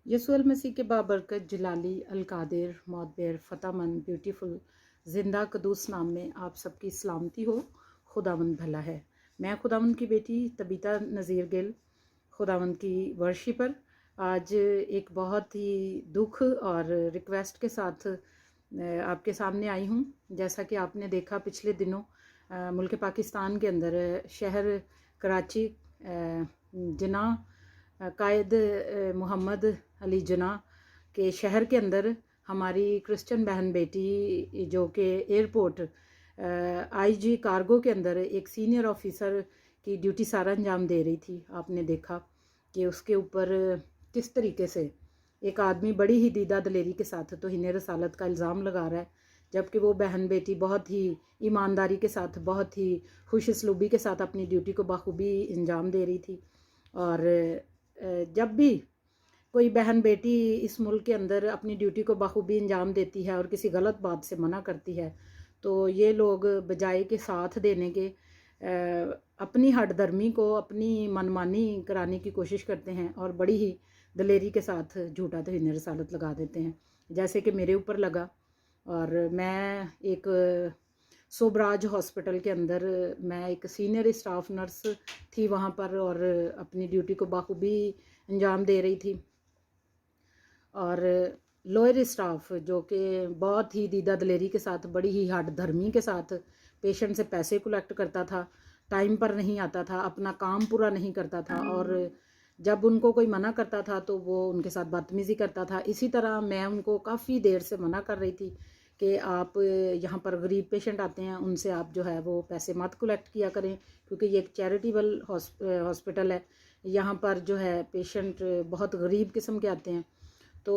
यसुअल मसीह के बाबरकत जलाली अलकादिर मौदबेर फ़तामंद ब्यूटीफुल ज़िंदा कदूस नाम में आप सबकी सलामती हो। खुदावंद भला है। मैं खुदावंद की बेटी तबीता नज़ीर गिल खुदावंद की वर्शिपर आज एक बहुत ही दुख और रिक्वेस्ट के साथ आपके सामने आई हूँ। जैसा कि आपने देखा पिछले दिनों मुल्क पाकिस्तान के अंदर शहर कराची जना कायद मोहम्मद अली जना के शहर के अंदर हमारी क्रिश्चियन बहन बेटी जो कि एयरपोर्ट आईजी कार्गो के अंदर एक सीनियर ऑफिसर की ड्यूटी सारा अंजाम दे रही थी। आपने देखा कि उसके ऊपर किस तरीके से एक आदमी बड़ी ही दीदा दलेरी के साथ तौहीन रसालत का इल्ज़ाम लगा रहा है, जबकि वो बहन बेटी बहुत ही ईमानदारी के साथ बहुत ही खुश असलूबी के साथ अपनी ड्यूटी को बखूबी अंजाम दे रही थी। और जब भी कोई बहन बेटी इस मुल्क के अंदर अपनी ड्यूटी को बखूबी अंजाम देती है और किसी गलत बात से मना करती है, तो ये लोग बजाय के साथ देने के अपनी हठधर्मी को अपनी मनमानी कराने की कोशिश करते हैं और बड़ी ही दलेरी के साथ झूठा तौहीन रसालत लगा देते हैं, जैसे कि मेरे ऊपर लगा। और मैं एक सोबराज हॉस्पिटल के अंदर मैं एक सीनियर स्टाफ नर्स थी वहाँ पर और अपनी ड्यूटी को बखूबी अंजाम दे रही थी। और लोअर स्टाफ जो कि बहुत ही दीदा दलेरी के साथ बड़ी ही हठ धर्मी के साथ पेशेंट से पैसे कलेक्ट करता था, टाइम पर नहीं आता था, अपना काम पूरा नहीं करता था और जब उनको कोई मना करता था तो वो उनके साथ बदतमीज़ी करता था। इसी तरह मैं उनको काफ़ी देर से मना कर रही थी कि आप यहाँ पर गरीब पेशेंट आते हैं, उनसे आप जो है वो पैसे मत कलेक्ट किया करें, क्योंकि ये एक चैरिटेबल हॉस्पिटल है। यहाँ पर जो है पेशेंट बहुत गरीब किस्म के आते हैं। तो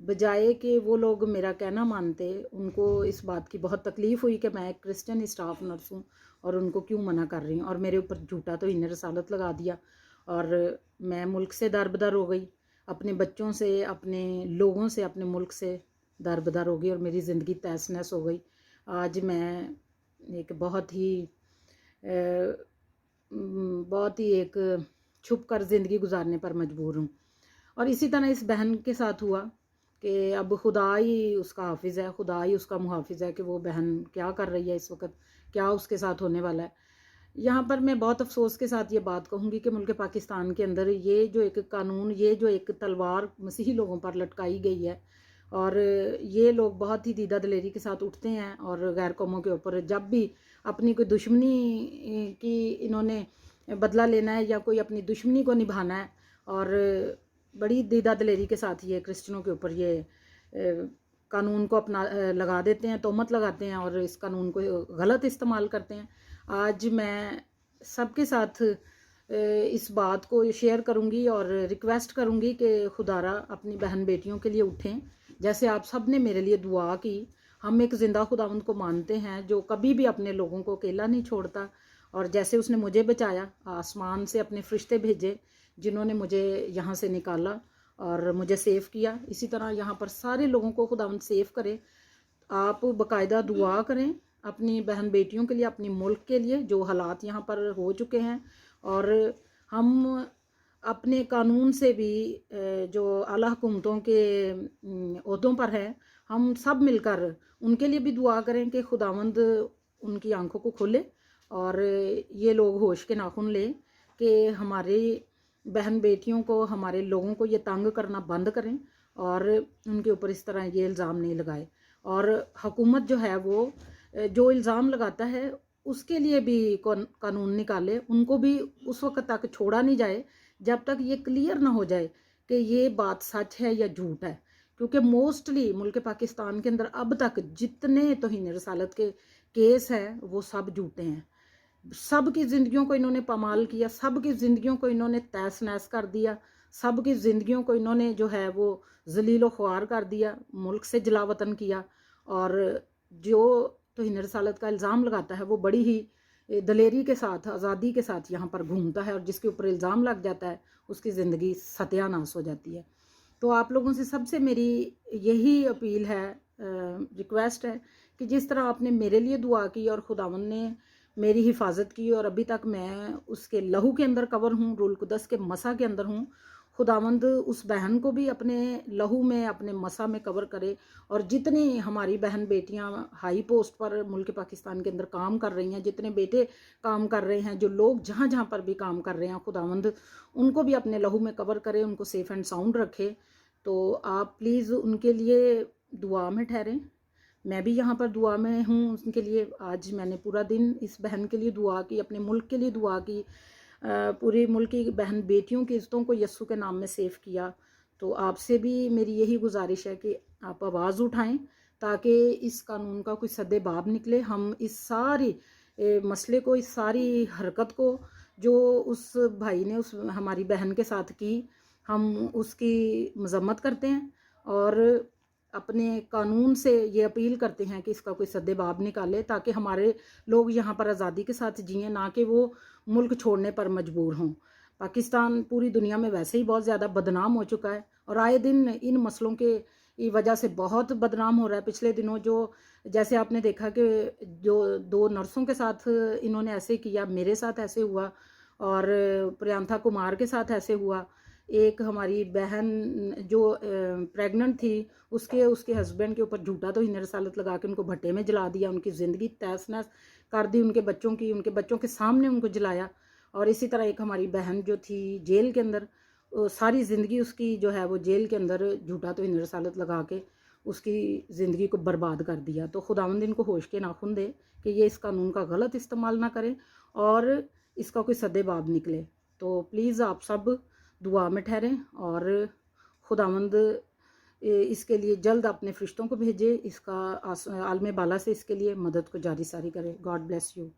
बजाय कि वो लोग मेरा कहना मानते, उनको इस बात की बहुत तकलीफ़ हुई कि मैं एक क्रिश्चियन स्टाफ नर्स हूँ और उनको क्यों मना कर रही हूँ, और मेरे ऊपर झूठा तौहीन रसालत लगा दिया। और मैं मुल्क से दरबदर हो गई, अपने बच्चों से, अपने लोगों से, अपने मुल्क से दरबदर हो गई और मेरी ज़िंदगी तहस नहस हो गई। आज मैं एक बहुत ही एक छुप कर ज़िंदगी गुजारने पर मजबूर हूँ। और इसी तरह इस बहन के साथ हुआ कि अब खुदा ही उसका हाफिज़ है, खुदा ही उसका मुहाफिज़ है कि वो बहन क्या कर रही है इस वक्त, क्या उसके साथ होने वाला है। यहाँ पर मैं बहुत अफसोस के साथ ये बात कहूँगी कि मुल्क पाकिस्तान के अंदर ये जो एक कानून, ये जो एक तलवार मसीही लोगों पर लटकाई गई है और ये लोग बहुत ही दीदा दलेरी के साथ उठते हैं और गैर कौमों के ऊपर जब भी अपनी कोई दुश्मनी की इन्होंने बदला लेना है या कोई अपनी दुश्मनी को निभाना है, और बड़ी दीदा दलेरी के साथ ये क्रिश्चियनों के ऊपर ये कानून को अपना लगा देते हैं, तोहमत लगाते हैं और इस कानून को गलत इस्तेमाल करते हैं। आज मैं सबके साथ इस बात को शेयर करूंगी और रिक्वेस्ट करूंगी कि खुदारा अपनी बहन बेटियों के लिए उठें, जैसे आप सब ने मेरे लिए दुआ की। हम एक ज़िंदा खुदावंद को मानते हैं जो कभी भी अपने लोगों को अकेला नहीं छोड़ता, और जैसे उसने मुझे बचाया, आसमान से अपने फरिश्ते भेजे जिन्होंने मुझे यहाँ से निकाला और मुझे सेफ़ किया, इसी तरह यहाँ पर सारे लोगों को खुदावंद सेफ़ करे। आप बाकायदा दुआ करें अपनी बहन बेटियों के लिए, अपनी मुल्क के लिए, जो हालात यहाँ पर हो चुके हैं। और हम अपने कानून से भी जो आला हुकूमतों के ओहदों पर हैं, हम सब मिलकर उनके लिए भी दुआ करें कि खुदावंद उनकी आंखों को खोले और ये लोग होश के नाखून लें कि हमारे बहन बेटियों को, हमारे लोगों को ये तंग करना बंद करें और उनके ऊपर इस तरह ये इल्ज़ाम नहीं लगाए। और हुकूमत जो है वो जो इल्ज़ाम लगाता है उसके लिए भी कानून निकाले, उनको भी उस वक्त तक छोड़ा नहीं जाए जब तक ये क्लियर ना हो जाए कि ये बात सच है या झूठ है। क्योंकि मोस्टली मुल्क पाकिस्तान के अंदर अब तक जितने तौहीन रसालत के केस हैं वो सब झूठे हैं। सब की ज़िंदगियों को इन्होंने पामाल किया, सब की ज़िंदगियों को इन्होंने तहस नहस कर दिया, सब की ज़िंदगियों को इन्होंने जो है वो जलील ख्वार कर दिया, मुल्क से जलावतन किया। और जो तौहीन रसालत का इल्ज़ाम लगाता है वो बड़ी ही दलेरी के साथ, आज़ादी के साथ यहाँ पर घूमता है, और जिसके ऊपर इल्ज़ाम लग जाता है उसकी ज़िंदगी सत्यानाश हो जाती है। तो आप लोगों से सबसे मेरी यही अपील है, रिक्वेस्ट है कि जिस तरह आपने मेरे लिए दुआ की और खुदावंद ने मेरी हिफाजत की और अभी तक मैं उसके लहू के अंदर कवर हूँ, रूल कुदस के मसा के अंदर हूँ, खुदावंद उस बहन को भी अपने लहू में, अपने मसा में कवर करे। और जितनी हमारी बहन बेटियां हाई पोस्ट पर मुल्क पाकिस्तान के अंदर काम कर रही हैं, जितने बेटे काम कर रहे हैं, जो लोग जहाँ जहाँ पर भी काम कर रहे हैं, खुदावंद उनको भी अपने लहू में कवर करे, उनको सेफ़ एंड साउंड रखे। तो आप प्लीज़ उनके लिए दुआ में ठहरें। मैं भी यहाँ पर दुआ में हूँ उनके लिए। आज मैंने पूरा दिन इस बहन के लिए दुआ की, अपने मुल्क के लिए दुआ की, पूरे मुल्क की बहन बेटियों की इज़्ज़तों को यस्सु के नाम में सेव किया। तो आपसे भी मेरी यही गुजारिश है कि आप आवाज़ उठाएं ताकि इस कानून का कोई सद्देबाब निकले। हम इस सारी मसले को, इस सारी हरकत को जो उस भाई ने उस हमारी बहन के साथ की, हम उसकी मजम्मत करते हैं और अपने कानून से ये अपील करते हैं कि इसका कोई सद्देबाब निकाले ताकि हमारे लोग यहाँ पर आज़ादी के साथ जिएं, ना कि वो मुल्क छोड़ने पर मजबूर हों। पाकिस्तान पूरी दुनिया में वैसे ही बहुत ज़्यादा बदनाम हो चुका है और आए दिन इन मसलों के वजह से बहुत बदनाम हो रहा है। पिछले दिनों जो जैसे आपने देखा कि जो 2 नर्सों के साथ इन्होंने ऐसे किया, मेरे साथ ऐसे हुआ और प्रियंका कुमार के साथ ऐसे हुआ। एक हमारी बहन जो प्रेग्नेंट थी, उसके हस्बैंड के ऊपर झूठा तौहीन रसालत लगा के उनको भट्टे में जला दिया, उनकी ज़िंदगी तहस नहस कर दी, उनके बच्चों के सामने उनको जलाया। और इसी तरह एक हमारी बहन जो थी जेल के अंदर, सारी ज़िंदगी उसकी जो है वो जेल के अंदर झूठा तौहीन रसालत लगा के उसकी ज़िंदगी को बर्बाद कर दिया। तो खुदावंद इनको होश के नाखुन दे कि ये इस कानून का गलत इस्तेमाल ना करें और इसका कोई सद्देबाब निकले। तो प्लीज़ आप सब दुआ में ठहरें और खुदावंद इसके लिए जल्द अपने फरिश्तों को भेजे, इसका आलम बाला से इसके लिए मदद को जारी सारी करे। God bless you.